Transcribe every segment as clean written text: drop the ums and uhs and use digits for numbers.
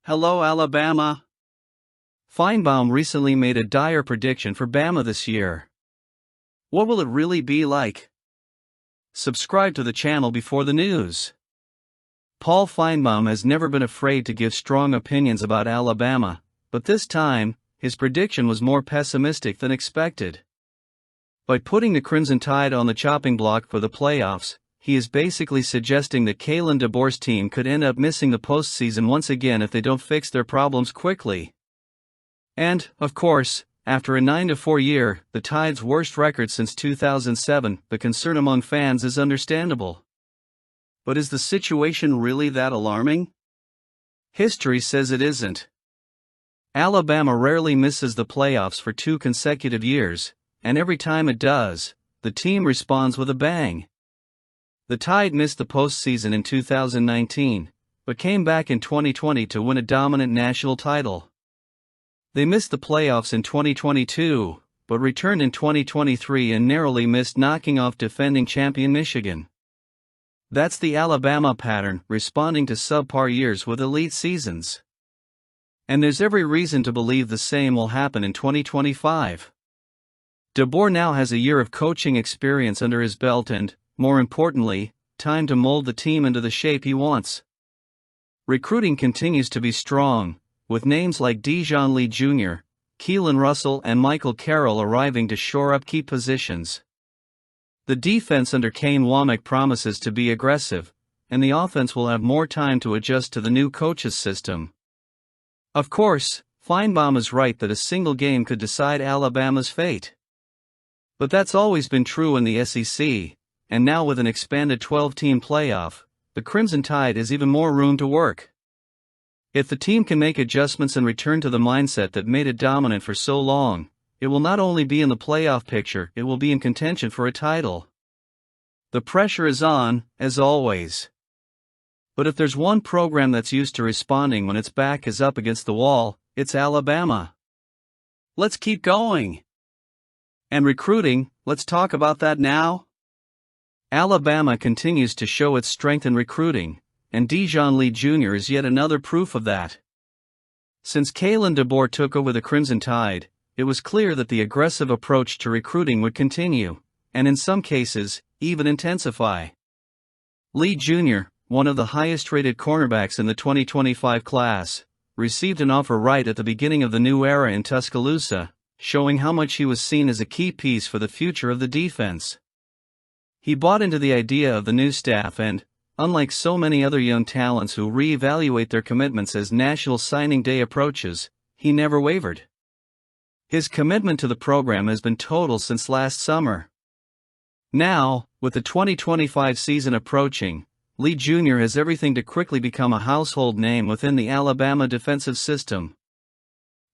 Hello, Alabama. Finebaum recently made a dire prediction for Bama this year. What will it really be like? Subscribe to the channel before the news. Paul Finebaum has never been afraid to give strong opinions about Alabama, but this time, his prediction was more pessimistic than expected. By putting the Crimson Tide on the chopping block for the playoffs, he is basically suggesting that Kalen DeBoer's team could end up missing the postseason once again if they don't fix their problems quickly. And, of course, after a 9-4 year, the Tide's worst record since 2007, the concern among fans is understandable. But is the situation really that alarming? History says it isn't. Alabama rarely misses the playoffs for 2 consecutive years, and every time it does, the team responds with a bang. The Tide missed the postseason in 2019, but came back in 2020 to win a dominant national title. They missed the playoffs in 2022, but returned in 2023 and narrowly missed knocking off defending champion Michigan. That's the Alabama pattern, responding to subpar years with elite seasons. And there's every reason to believe the same will happen in 2025. DeBoer now has a year of coaching experience under his belt and, more importantly, time to mold the team into the shape he wants. Recruiting continues to be strong, with names like Dijon Lee Jr., Kalen Russell and Michael Carroll arriving to shore up key positions. The defense under Kane Womack promises to be aggressive, and the offense will have more time to adjust to the new coach's system. Of course, Finebaum is right that a single game could decide Alabama's fate. But that's always been true in the SEC, and now with an expanded 12-team playoff, the Crimson Tide has even more room to work. If the team can make adjustments and return to the mindset that made it dominant for so long, it will not only be in the playoff picture, it will be in contention for a title. The pressure is on, as always. But if there's one program that's used to responding when its back is up against the wall, it's Alabama. Let's keep going. And recruiting, let's talk about that now. Alabama continues to show its strength in recruiting, and Dijon Lee Jr. is yet another proof of that. Since Kalen DeBoer took over the Crimson Tide, it was clear that the aggressive approach to recruiting would continue, and in some cases, even intensify. Lee Jr., one of the highest-rated cornerbacks in the 2025 class, received an offer right at the beginning of the new era in Tuscaloosa, showing how much he was seen as a key piece for the future of the defense. He bought into the idea of the new staff and, unlike so many other young talents who re-evaluate their commitments as National Signing Day approaches, he never wavered. His commitment to the program has been total since last summer. Now, with the 2025 season approaching, Lee Jr. has everything to quickly become a household name within the Alabama defensive system.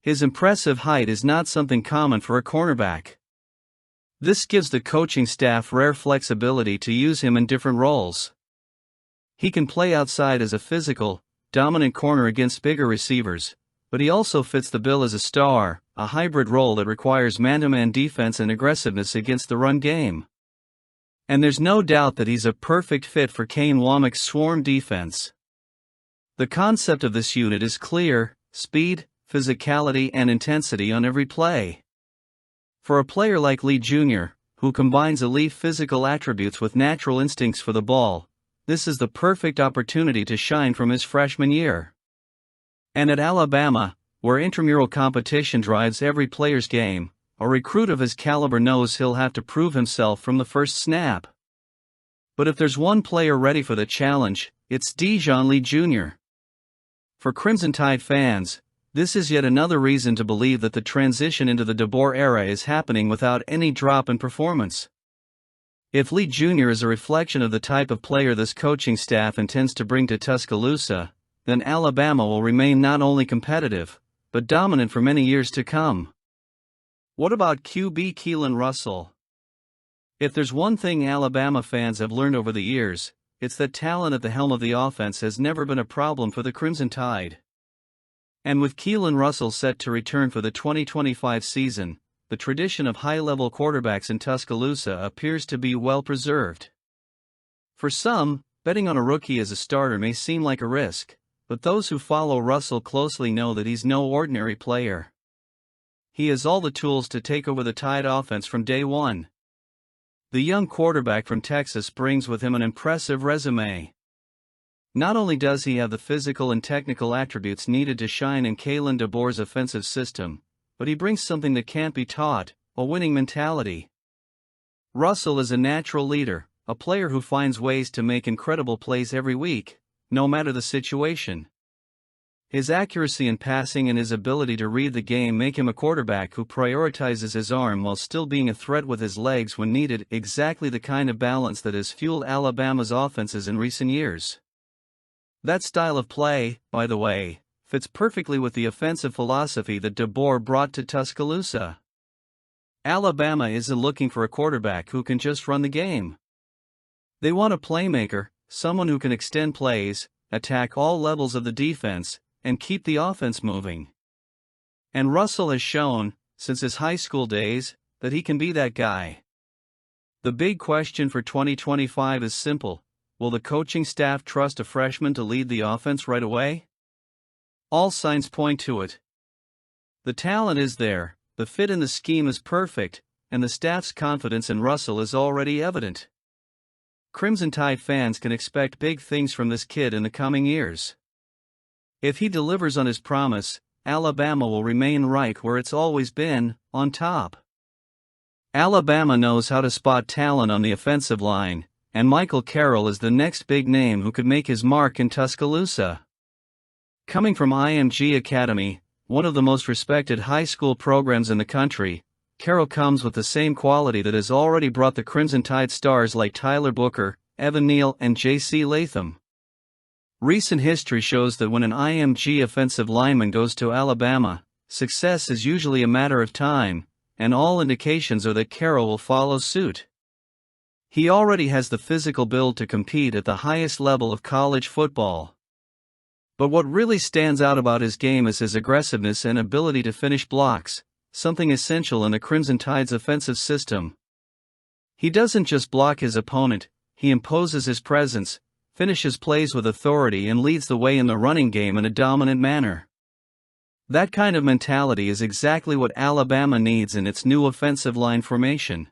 His impressive height is not something common for a cornerback. This gives the coaching staff rare flexibility to use him in different roles. He can play outside as a physical, dominant corner against bigger receivers, but he also fits the bill as a star, a hybrid role that requires man-to-man defense and aggressiveness against the run game. And there's no doubt that he's a perfect fit for Kane Womack's swarm defense. The concept of this unit is clear: speed, physicality and intensity on every play. For a player like Lee Jr., who combines elite physical attributes with natural instincts for the ball, this is the perfect opportunity to shine from his freshman year. And at Alabama, where intramural competition drives every player's game, a recruit of his caliber knows he'll have to prove himself from the first snap. But if there's one player ready for the challenge, it's Dijon Lee Jr. For Crimson Tide fans, this is yet another reason to believe that the transition into the DeBoer era is happening without any drop in performance. If Lee Jr. is a reflection of the type of player this coaching staff intends to bring to Tuscaloosa, then Alabama will remain not only competitive, but dominant for many years to come. What about QB Kalen Russell? If there's one thing Alabama fans have learned over the years, it's that talent at the helm of the offense has never been a problem for the Crimson Tide. And with Kalen Russell set to return for the 2025 season, the tradition of high-level quarterbacks in Tuscaloosa appears to be well preserved. For some, betting on a rookie as a starter may seem like a risk, but those who follow Russell closely know that he's no ordinary player. He has all the tools to take over the Tide offense from day one. The young quarterback from Texas brings with him an impressive resume. Not only does he have the physical and technical attributes needed to shine in Kalen DeBoer's offensive system, but he brings something that can't be taught: a winning mentality. Russell is a natural leader, a player who finds ways to make incredible plays every week, no matter the situation. His accuracy in passing and his ability to read the game make him a quarterback who prioritizes his arm while still being a threat with his legs when needed, exactly the kind of balance that has fueled Alabama's offenses in recent years. That style of play, by the way, fits perfectly with the offensive philosophy that DeBoer brought to Tuscaloosa. Alabama isn't looking for a quarterback who can just run the game. They want a playmaker, someone who can extend plays, attack all levels of the defense, and keep the offense moving. And Russell has shown, since his high school days, that he can be that guy. The big question for 2025 is simple: will the coaching staff trust a freshman to lead the offense right away? All signs point to it. The talent is there, the fit in the scheme is perfect, and the staff's confidence in Russell is already evident. Crimson Tide fans can expect big things from this kid in the coming years. If he delivers on his promise, Alabama will remain right where it's always been, on top. Alabama knows how to spot talent on the offensive line, and Michael Carroll is the next big name who could make his mark in Tuscaloosa. Coming from IMG Academy, one of the most respected high school programs in the country, Carroll comes with the same quality that has already brought the Crimson Tide stars like Tyler Booker, Evan Neal, and J.C. Latham. Recent history shows that when an IMG offensive lineman goes to Alabama, success is usually a matter of time, and all indications are that Carroll will follow suit. He already has the physical build to compete at the highest level of college football. But what really stands out about his game is his aggressiveness and ability to finish blocks, something essential in the Crimson Tide's offensive system. He doesn't just block his opponent, he imposes his presence, finishes plays with authority, and leads the way in the running game in a dominant manner. That kind of mentality is exactly what Alabama needs in its new offensive line formation.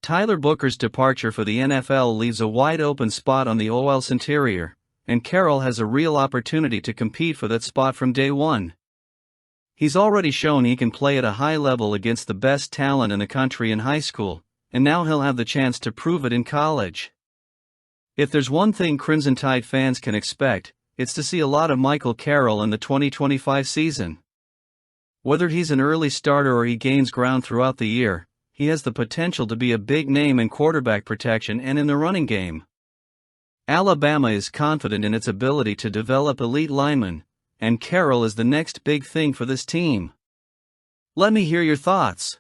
Tyler Booker's departure for the NFL leaves a wide-open spot on the OL's interior, and Carroll has a real opportunity to compete for that spot from day one. He's already shown he can play at a high level against the best talent in the country in high school, and now he'll have the chance to prove it in college. If there's one thing Crimson Tide fans can expect, it's to see a lot of Michael Carroll in the 2025 season. Whether he's an early starter or he gains ground throughout the year, he has the potential to be a big name in quarterback protection and in the running game. Alabama is confident in its ability to develop elite linemen, and Carroll is the next big thing for this team. Let me hear your thoughts.